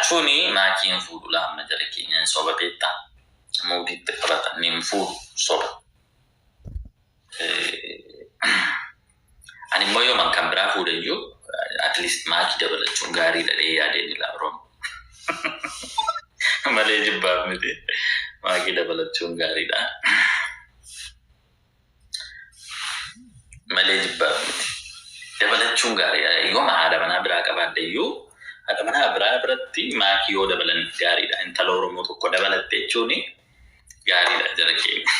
Rachuni maakiin fuudhula amma jala keenyan soba beektaa. Mootitti qabatan nin fuudhu soba. Ani immoo yoo man kan biraa fuudhayyuu at least maakii dabalachuun gaarii dhadhee yaadeen ilaaluun. Malee jibbaaf miti maakii dabalachuun gaariidha. Malee jibbaaf miti dabalachuun gaariidha. Yoo haadha manaa biraa qabaadheyyuu haadha manaa biraa biratti maakii yoo dabalan gaariidha. Intala Oromoo tokko dabalatte jechuun gaariidha jala keenya.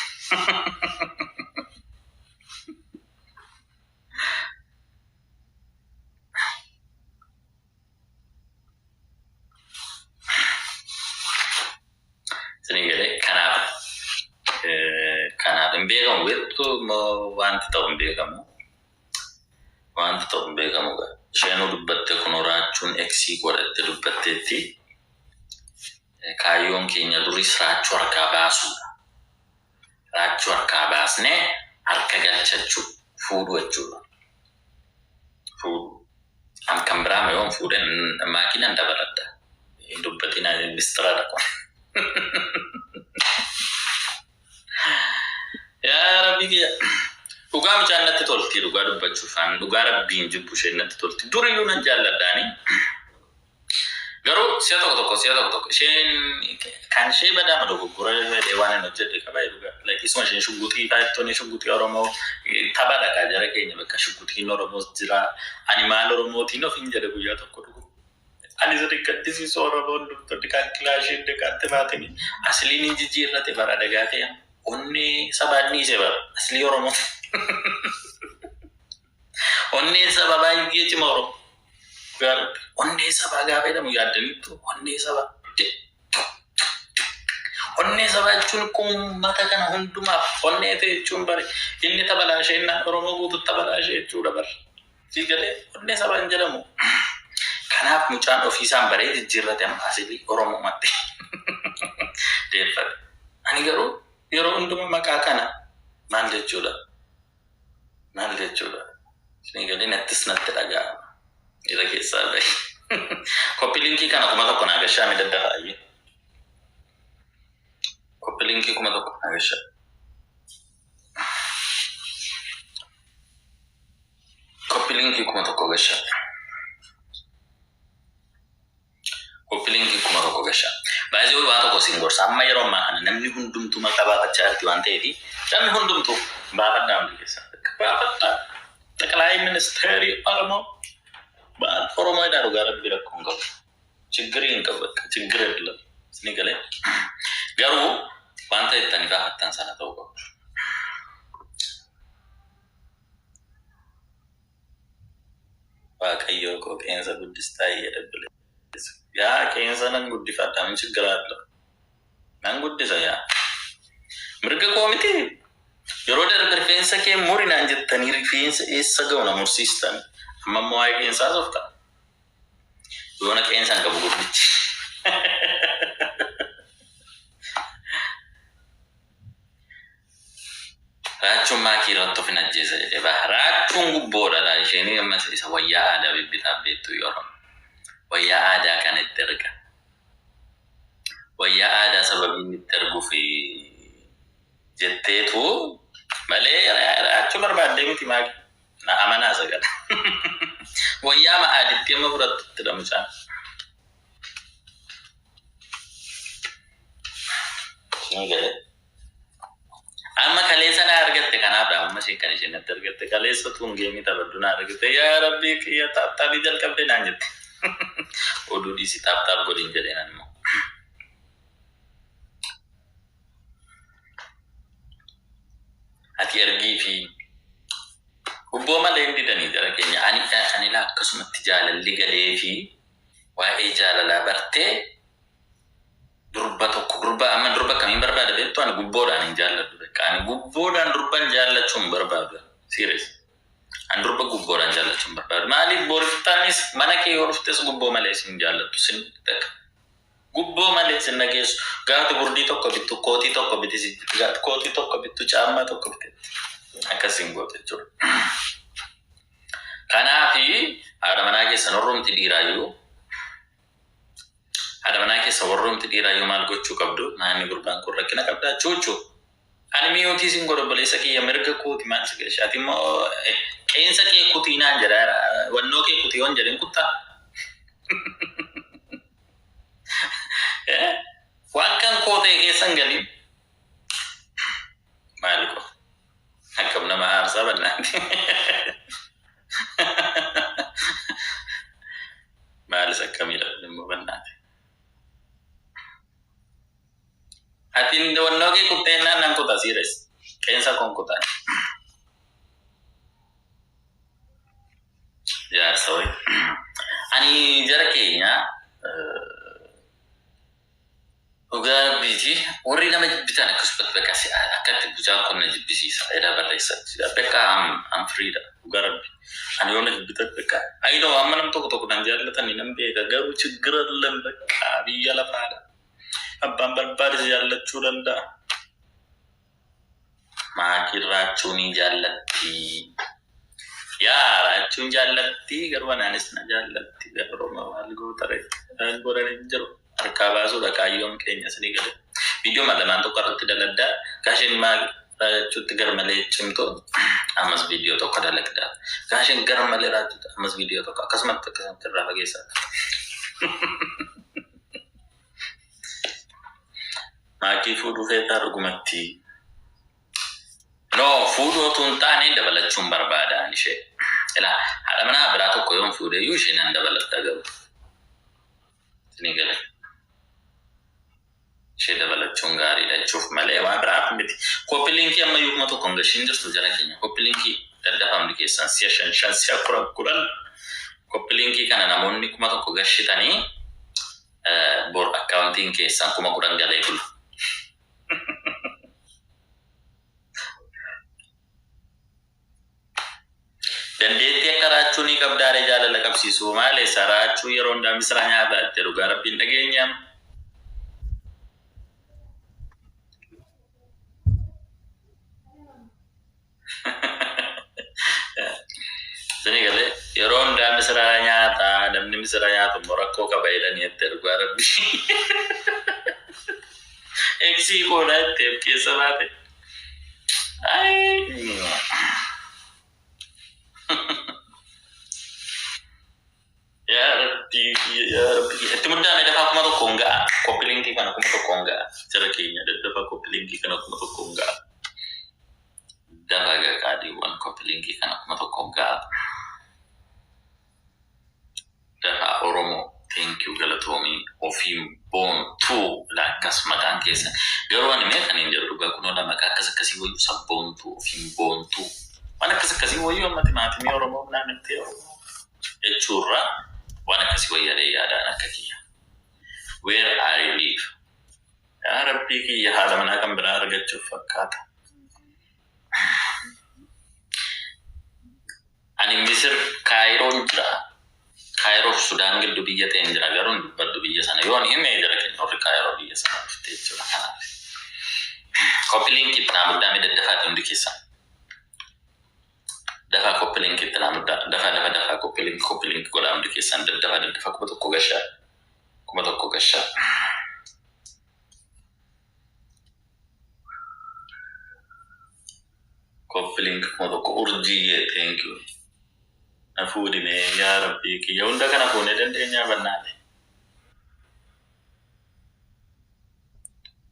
Kanaaf hin beekamu beektu wanti ta'u hin beekamu. Wanti ta'u hin beekamu gaa. Isheen dubbatte kun raachuun eksii godhatte dubbatteetti. Kaayyoon keenya duris raachuu harkaa baasuudha. Raachuu harkaa baasnee harka galchachuu fuudhu jechuudha. Fuudhu. Kan biraa yoo fuudhan maakiinaan dabaladha. Dubbatina mistiraadha kun. Yaa Rabbi kiyya. Dhugaa mucaan natti tolti dhugaa dubbachuufaan dhugaa Rabbiin jibbu isheen natti tolti. Duriyyuu nan jaalladhaani. Garuu si'a tokko isheen kan ishee badaama dogoggora jedhee waan hin hojjedhe qabaa dhugaa. Isuma isheen shugguxii taa'ettoonni shugguxii Oromoo tapha dhaqaa jara keenya bakka shugguxiin Oromoos jira. Ani maal Oromootiin of hin jedhe guyyaa tokko dhugu. Ani sadiqqattisiisu Oromoon dubbatni kan kilaashiin deeqaatti baatini. Asliin hin jijjiirrate bara dagaa ta'e. Onni sabaan ni sebab asli Oromoo. Onni sabaa baay'ee cima Oromoo. Garuu onni sabaa gaafa jedhamu yaaddaniitu onni sabaa. Onni sabaa jechuun kun mata kana hundumaaf onni ta'e jechuun bare inni tabalaashee innaan Oromoo guutuu tabalaashee jechuudha bare. Siigalee onni sabaa hin jedhamu. Kanaaf mucaan ofiisaan baree jijjiirrate amma asli Oromoo matte. Deeffate. Ani garuu yeroo hunduma maqaa kana maal jechuudha. Siigalee nattis natti dhaga'ama. Ira keessaa bahe. Koppilinkii kana kuma tokko naa gashaa mi daddabaayye. Koppilinkii kuma tokko naa gashaa. Koppilinkii kuma tokko gashaa. Koppilinkii kuma tokko gashaa. Baay'ee waan tokko siin gorsa amma yeroo ammaa kana namni hundumtuu maqaa baafachaa jirti waan ta'eef namni hundumtuu baafadhaa hundi keessaa. Baafadhaa. Xaqalaa ministeerii Oromoo. Oromoo daa dhugaa Rabbi rakkoon qabu. Chiggiri hin qabu akka chiggiri adla. Isni galee. Garuu wanta ittanii gaafattan sana ta'uu qabu. Waaqayyoo koo qeensa guddistaa jedhabile. Yaa qeensa nan guddifadha min chiggira adla. Nan guddisa yaa. Mirga koo miti. Yeroo darbe rifeensa kee murinaan jettanii rifeensa eessa ga'u na mursiistan. Amma waa'ee qeensaa softa. Yoona qeensaan qabu gurbichi. Raachuun maakii irratti of hin ajjeesa jedhee baha. Raachuun gubboodha isheenii ammas isa wayyaa aadaa bibbitaaf beektu yeroo. Wayyaa aadaa kan itti erga. Wayyaa aadaa sababiin itti erguuf jetteetu malee raachuu barbaaddee miti maakii. Na amanaa sagala. Wayyaa ma'aaditti amma fudhattutti dhamuchaan. Amma kaleessa na argatte kanaaf amma isheen kan isheen natti argatte kaleessa tuun geemii taphaddu na argatte yaa Rabbii kiyya taaptaabii jalqabdee naan jette. Oduu dhiisi taaptaaf godhin jedhee nan immoo. Ati ergii fi gubboo malee hin didanii jara keenya ani laa akkasumatti jaalalli galee fi waa'ee jaalalaa bartee durba kamiin barbaada beektu ani gubboodhaan hin jaalladhu beekaa ani gubboodhaan durban jaallachuun barbaada serious ani durba gubboodhaan jaallachuun barbaada maaliif booriftaanis mana kee yoo dhuftes gubboo malee sin jaallattu sin beeka gubboo malee sin nageessu gaafa burdii tokko bittu kootii tokko bitti gaafa kootii tokko bittu caammaa tokko bitti akkasiin goote jechuudha. Kanaafi haadha manaa keessan orromti dhiiraayyuu keessa warroon tidhiiraa yoo maal gochuu qabdu maanni gurbaan kun rakkina qabdaa chuuchuu ani miyootii sin godho baleessa kiyya mirga kooti maal si gashaati immoo qeensa kee kutiinaan jedha wannoo kee kutii on jedhin kuttaa waan kan kootee keessan galin maal ko akkam nama aarsaa bannaati maalis akkamidha immoo bannaati atin wannoo kee kutteenaan nan kutaa siires qeensa kon kutaan yaa sawai ani jara keenya uga biti warri nama bitan akkasumas bakka si akkatti bujaa konna jibbisiisa eda barreessa bakka am frida uga rabbi ani yoona jibbitat bakka ayno amma nam tokko nan jaallatan ni nam beeka garuu chigirallan bakka biyya lafaadha abbaan barbaade jaallachuu danda'a maakirraachuu ni jaallatti yaa raachuun jaallatti garuu anaanis na jaallatti garuu maal gootare godhan jiru Arkabasu da kayyom keenya sini gale video malaman to karratti daladda gashin ma chutti garmale chimto amas video to kadalakda gashin garmale ratu amas video to akasmat tarra bagesa maki fudu feta argumatti no fudu tuntani dabalachum barbada nishe ila hada mana birato koyon fudu yushi nan dabalatta gabu sini gale Sheda bala chungari da chuf male wa bra miti kopilinki amma yuk mato konga shinja sto jara kenya kopilinki dadda famdi ke sensation shansia kuran kopilinki kana namonni kuma to koga shitani bor accounting ke san kuma kuran gale kul dan dete karachuni kabdare jala la kapsisu male sarachu yeronda misranya da teru garapin dagenya Senegale, yeron da misranya ta, damni misranya tu Morocco ka baylan yeter Rabbi. Eksi ko na tep ke sabate. Ay. Ya Rabbi. Itu mudah ada dapat kuma to konga. Kopilingi kana kuma to konga. Cara kenya dapat kopilingi kana kuma to konga. Dapat kadi wan kopilingi kana kuma to konga. Dafa Oromo, thank you galatomi ofim bon tu la kasmadan kesa garwani me kan injer duga kuno da maka kasakasi wayu sabon tu ofim bon tu wana kasakasi wayu matimati mi Oromo na mete Oromo e churra wana kasi wayu ade yada nakakiya where I live ya rabbi ki ya hada mana kan bira ragachu fakata ani misir Cairo jira Cairo Sudan gel dubiya te indra garon dubiya sana yon himme jara ke no Cairo biya sana te chula kana copy link kitna mudda me dafa indikisa dafa copy link kitna mudda dafa copy link ko da indikisa dafa ko to gasha kuma to gasha copy link ko to urji thank you Afudi me ya Rabbi ki yunda kana kone dandenya bannale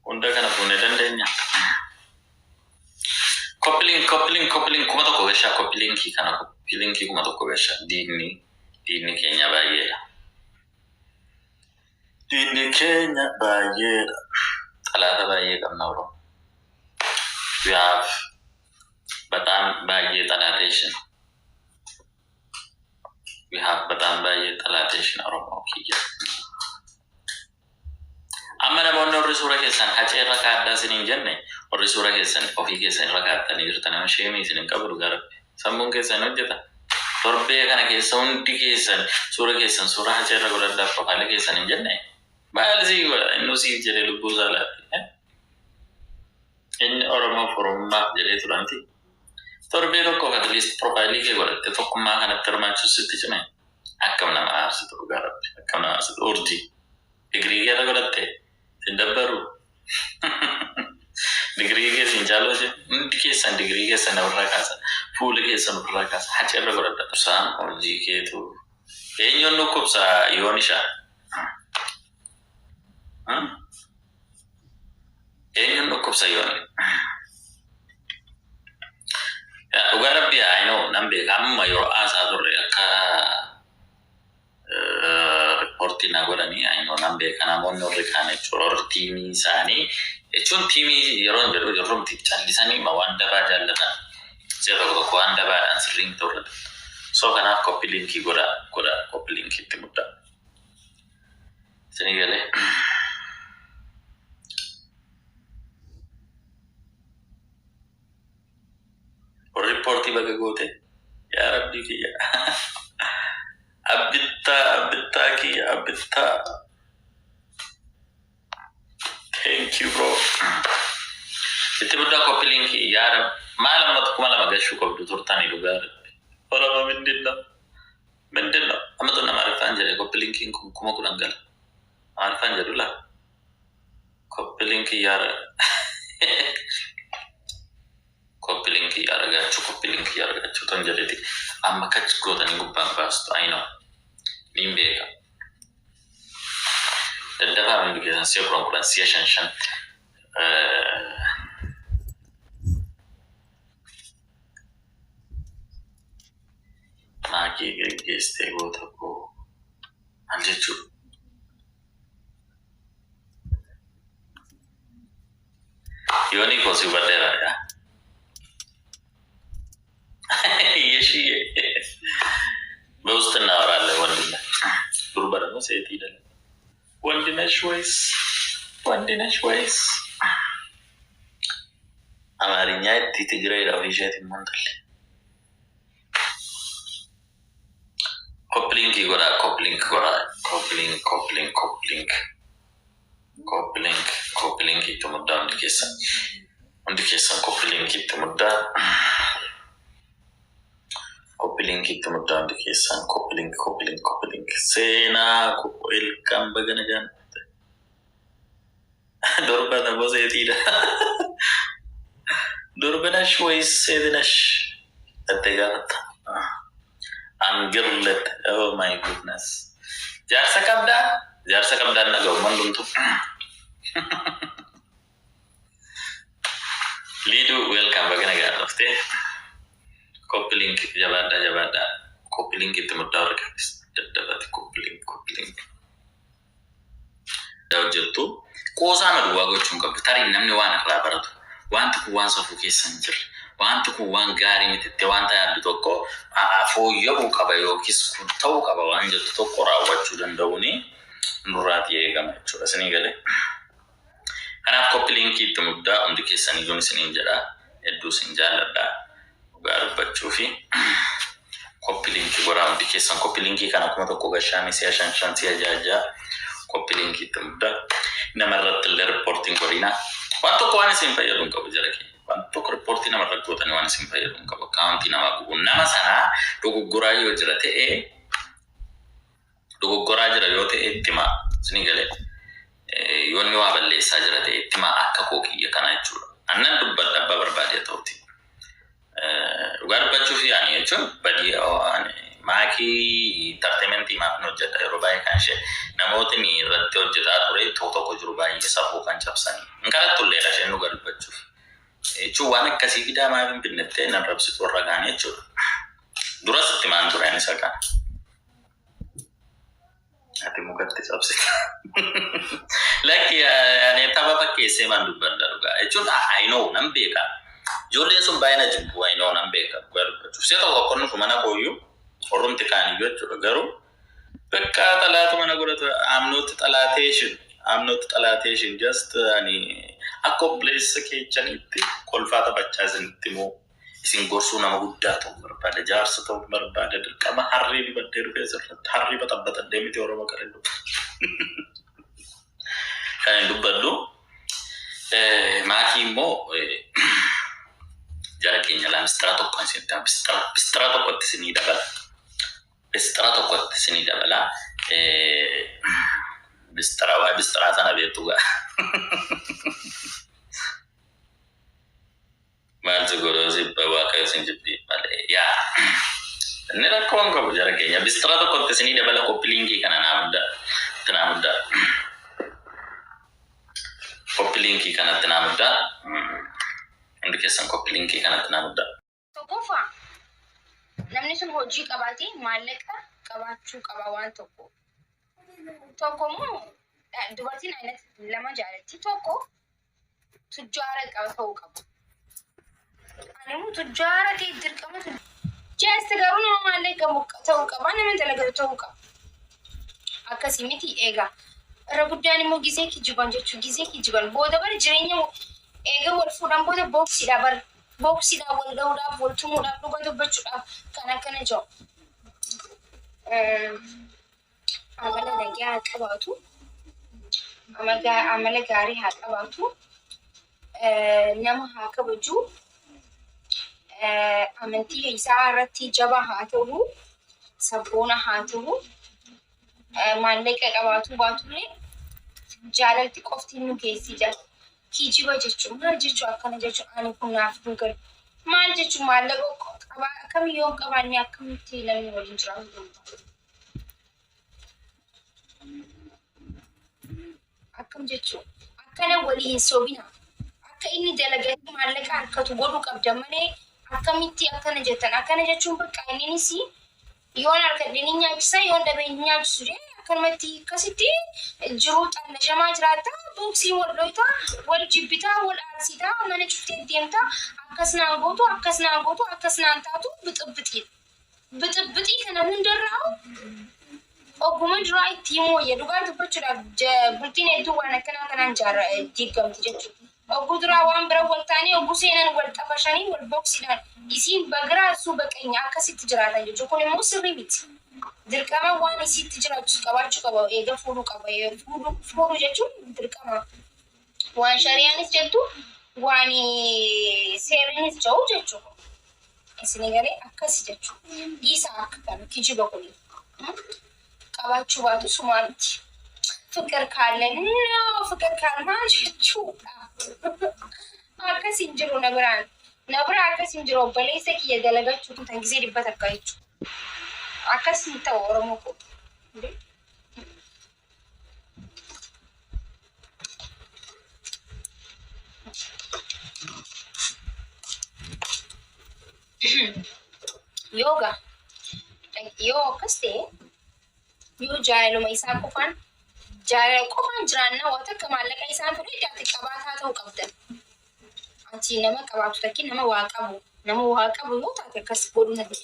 unda kana kone dandenya coupling kuma to kogesha coupling ki kana coupling ki kuma to kogesha dini Kenya bayera dini Kenya bayera talata bayera kamnauro we have batam bayera talatation we have batam bayet alatation Oromo kiya amana bonno risura kesan hache rakata sinin jenne or risura kesan ofi kesan rakata ni irtana shemi sinin kabru garab sambung kesan hojjata torbe kana kesan kesan sura hache ragola da profile kesan jenne balzi wala inno si jere lubuzala in Oromo forum ma jere turanti Torbero ko at least profile ke gola te tokkuma kana termanchu sitti chame akkam nama arsitu garab akkam nama arsitu urji Degree kee godhatte sin dabbaru. Degree kee sin jaalose hundi keessan degree keessan irraa kaasa fuula keessan irraa kaasa hacha irra godhadha. Isaan hojii keetu eenyuun dhukkubsa yoon ishaa eenyuun dhukkubsa yoon dhugaa rabbii aynoo nan beeka amma yeroo aasaa turre akka reportii naa godhanii aynoo nan beeka namoonni warri kaan jechuudha warri tiimii isaanii jechuun tiimii yeroo hin jedhu yerroomti callisanii ma waan dabaa jaallatan seera tokko waan dabaadhaan sirriin ta'urrata soo kanaaf koppii linkii godha koppii linkii itti muddaa isinii galee reportii baga goote yaa rabbii kiyya abittaa kiyya abittaa thank you bro itti muddaa koppii linkii yaa rab maal ammatu kuma lama gashuu qabdu turtanii dhugaa rabbi orama mindinna ammatu nama arifaan jedhe koppii linkiin kun kuma kudhan gala arifaan jedhu laa koppii linkii yaa rab koppii linkii argachuu ton jedheti amma kachi gootanii gubbaan baastu aynoo niin beeka daddafaa hundi keessan siya kuran siya shan maakii geggeestee goota koo maal jechuu yoonii koo si hubadheera yaa Yeşiye. Boston aralle wandina. Durbara no seeti dal. Wandina shwais. Amarinya itti Tigray da wishet mondalle. Coupling itu mudah untuk kisah coupling itu mudah. Coupling itu mudah untuk kisah coupling sena welcome bagana jan dorbana bose tidak dorbana shwais sedinash ategat angirlet oh my goodness jarsa kabda na gawman buntu lidu welcome bagana jan ofte coupling jabada coupling itu mudah guys dapat coupling dawjatu qosa madwa gochun kabtari namni wana rabaratu wanti ku wansa fuke sanjir wanti ku wan gari mitete wanta yaddu tokko afo yobu kabayo kisku taw kaba wanje tokko rawachu dandawni nurati yegam chura sini gale ana coupling itu mudah untuk kisani jon sini jara eddu sinjalada garbachu fi coupling gora untuk kisan coupling kana kuma tokko gashami siya shan siya jaja coupling itu mudah namarrat reporting gorina wanto ko ani sim fayadun ka bujaraki wanto ko reporting namarrat ko tan wani sim fayadun ka account na magu nama sana dogo gorayo jirate dogo gorajo yote ettima sinigale yonni wa balle sajirate ettima akka ko kiya kana chura annan dubba dabba barbade tawti garbachu fi ani chun badi ani maki tartementi mapno jeta robai kanshe namoti ni ratto jeta tore toto ko jurubai safu kan chapsani ngara tulle la shenu garbachu chu wana kasi vida ma binnete na rabsi torra gane chu duras timan durani saka ati mukatti sabse laki ani tababa kese mandu bandaruga chun I know nambeka jolle sum bayna jimbu I know nambeka garbachu seto ko konno kumana koyu Forum tekani gitu, garu. Pekka talatu mana gurata. I'm not talatation. Just ani ako place ke chaniti. Kolfata bacha zinti mo. Ising gorsu nama gudda to berbada jars to berbada. Kama hari di bateru besar. Hari batabata demi teori makarendo. Kan dubadu. Maki mo. Jarak kenyalan strato konsisten. Strato kontisini dapat. Bistrato kot sini dabala bistarawa بستراتنا بيتوغا ما تقولوا زي بواقع سنجدي يا نراكم كم جرك يا بسترات كنت سنين دبلا كوبلينجي كنا نعمدا كوبلينجي كنا نعمدا عندك اسم كوبلينجي كنا نعمدا توقفا namni sun hojii qabaatee maallaqa qabaachuu qaba waan tokko moo dubartiin aynatti lama jaalatti tokko tujjaara ta'uu qaba. Ani tujjaara ta'e dirqama jeesti garuu nama maallaqa ta'uu qaba nama dalagaa ta'uu qaba. Akkasii miti eega irra guddaan immoo gisee kijiban jechuun gisee kijiban booda bara jireenya eega wal fuudhan booda booksiidha bara. Boksiidhaan wal ga'uudhaaf wal tumuudhaaf dhugaa dubbachuudhaaf kan akkana jiru. Amala nagaa haa qabaatu. Amala gaarii haa qabaatu. Nama haa kabaju. Amantii isaa irratti jaba haa ta'u. Sabboona haa ta'u. Maallaqa qabaatu baatullee jaalalti qofti nu geessi jala. Kijiba jechuun maal jechuun akkana jechuun ani kun naaf dhugan maal jechuun maallaqa qaba akkamiyyoo qabaanne akkamitti namni waliin jiraatu akkam jechuun akkana waliin sobina akka inni dalagatu maallaqa harkatu godhu qabda malee akkamitti akkana jechuun bakka innis yoon harkadde ni nyaachisa yoon dhabe ni nyaachisu akkanumatti akkasitti jiruu xannajamaa jiraata boksii wal dhoyta wal jibbita wal aarsita mana cuftee deemta akkasnaan gootu akkasnaan taatu bixibixii kana hundarraa ogguma duraa itti himuu dhugaa dubbachuudhaaf bultiin hedduu waan akkanaa kanaan diigamti jechuudha. Oggu duraa waan bira wal taanii oggu seenan wal xafashanii wal boksiidhaan isiin bagiraasuu baqeenya akkasitti jiraatan jechuudha. Kun immoo sirrii miti. Dirqama waan isitti jiraachuu qabaachuu qaba eega fuudhuu qaba. Fuudhuu jechuun dirqama waan shari'aanis jettu waan seeriinis jedhu jechuudha. Isin garee akkasi jechuudha. Dhiisaa akka kan kijiba kuni qabaachuu baatu sumaanti. Fikir kaalan fikir kaalmaa jechuudha. Akkasiin jiru na biraa akkasiin jiru obboleessa kiyya dalagachuu kan gisee dhibbata akka jechuudha. Akkasiin ta'u Oromoo ko. Yoga. Yoo akkas ta'e yoo jaalaluma isaa qofaan jiraannaa waan akka maallaqa isaan fudhee itti qabaataa ta'uu qabdan. Ati nama qabaatu takki nama waa qabu yoo taate akkas godhu nati.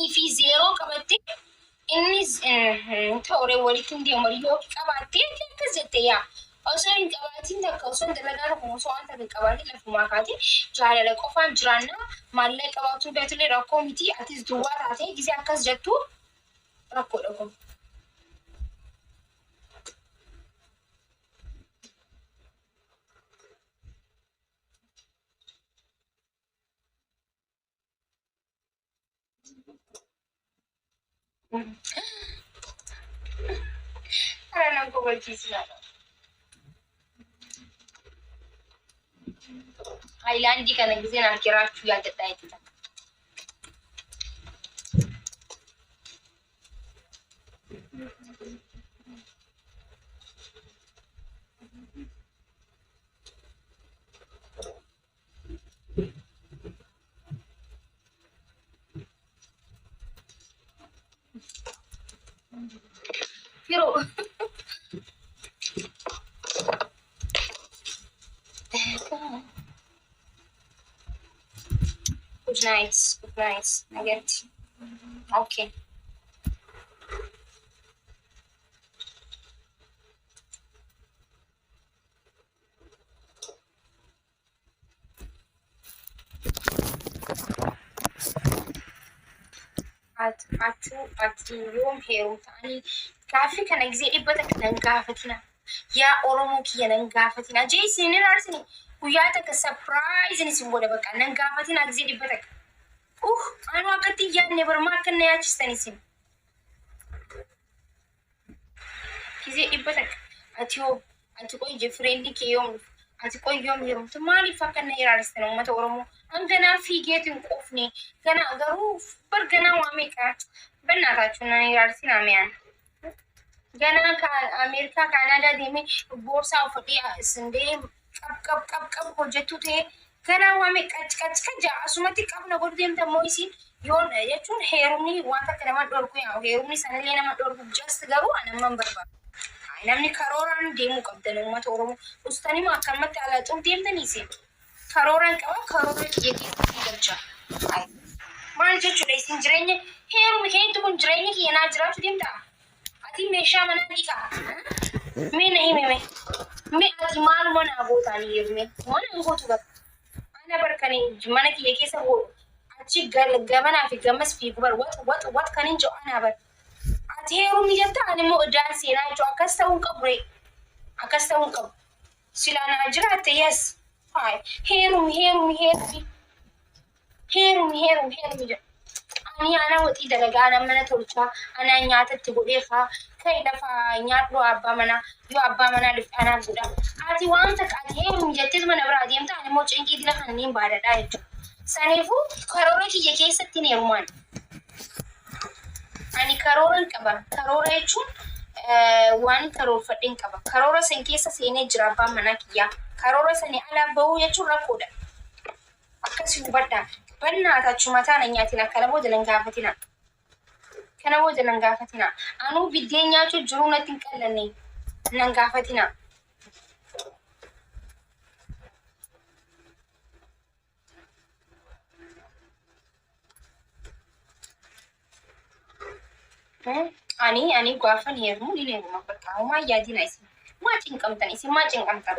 Ifi zeeroo qabatte innis ta'uree walitti hin deemu yoo qabaattee akkas jette yaa. Osoo hin qabaatiin takka osoo dalagaa tokko osoo waan takka qabaatiin lafumaa kaate jaalala qofaan jiraannaa maallaqa qabaatu beetulee rakkoo miti atis duwwaa taate gisee akkas jettu rakkoodha kun. Karena aku benci sekarang. Hailandi kan gisee naan kiraachuu yaadadhaa jechuudha. Pero good night. I get it. Okay. Ati yoom heerumtaanii gaaffii kana gisee dhibbata kanan gaafatina. Yaa Oromoo kiyya nan gaafatina. Jee isin hin aarsini guyyaa takka surprise isin godha bakka nan gaafatina gisee dhibbata. Anu akkatti yaadne barmaa akka na yaachistan isin. Gisee dhibbata ati yoo Ati qoy je friendly ke yoom ati qoy yoom yerumtu maaliif akka na ilaalistani uummata Oromoo hanganaa fiigeetiin qofni gana garuu barganaa waa meeqa በእናታችሁ na ilaalsina miyaan ገና ከአሜሪካ ካናዳ deeme boorsaa uffatee sindee qab hojjettu ta'e ገና ዋሜ ቀጭ ja'a asumatti qabna godhu deemta immoo isin yoon jechuun heerumni waan takka nama dhorku yaa heerumni sanillee nama dhorku just garuu anamman barbaadu. Namni karooraan deemuu qabdan uummata Oromoo ustanima akkamatti alaaxuuf deemtanii isin karooraan qaba karoora kiyyeetii galcha. Maal jechuudha isin jireenya heerumni keenyatti kun jireenya kiyya naa jiraachuu deemta. Ati meeshaa mana dhiqaa mee na hime mee ati maaluma naa gootaanii heerume mana gootu qaba. Ana barkanii mana kiyya keessa godhu achi gamanaa fi gamas fiigu bar wat kan hin jiru ana bar. Ati heerumni jetta ani immoo iddaan seenaa jechuun akkas ta'uun qabu ree akkas ta'uun qabu. Silaa naa jiraatte yes faay heerumni jedha. Ani ana waxii dalagaa ana mana tolchaa ana nyaatatti godheefaa kai lafa nyaadhu abbaa manaa yoo abbaa manaa dhufte anaa godha. Ati waan takka ati heerumni jettis mana biraa deemta ani immoo cinqii dila kanneen baadadhaa jechuudha. Saniifuu karoora kiyya keessatti hin heerumaan. Ani karooran qaba. Karoora jechuun waan karoorfadheen qaba. Karoora san keessa seenee jira abbaan manaa kiyyaa. Karoora sanii alaa bahuu jechuun rakkoodha. Akkasii hubadhaa. Bannaatachu mataa na nyaatina kana booda nan gaafatina. Kana booda nan gaafatina. Anuu biddeen nyaachuu jiruu natti hin qallanne nan gaafatina. Ani gaafan heerumu ni heeruma bakka homaa yaadina isin. Maa cinqamtan isin maa cinqamtan.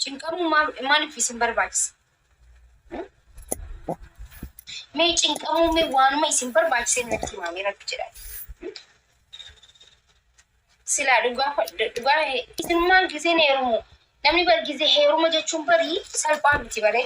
Cinqamuu maaliif isin barbaachisa? Mee cinqamuu mee waanuma isin barbaachise natti himamee rabbi jedha. Silaa dhugaa isin maan giseen heerumu namni bar gisee heeruma jechuun barii salphaa miti baree.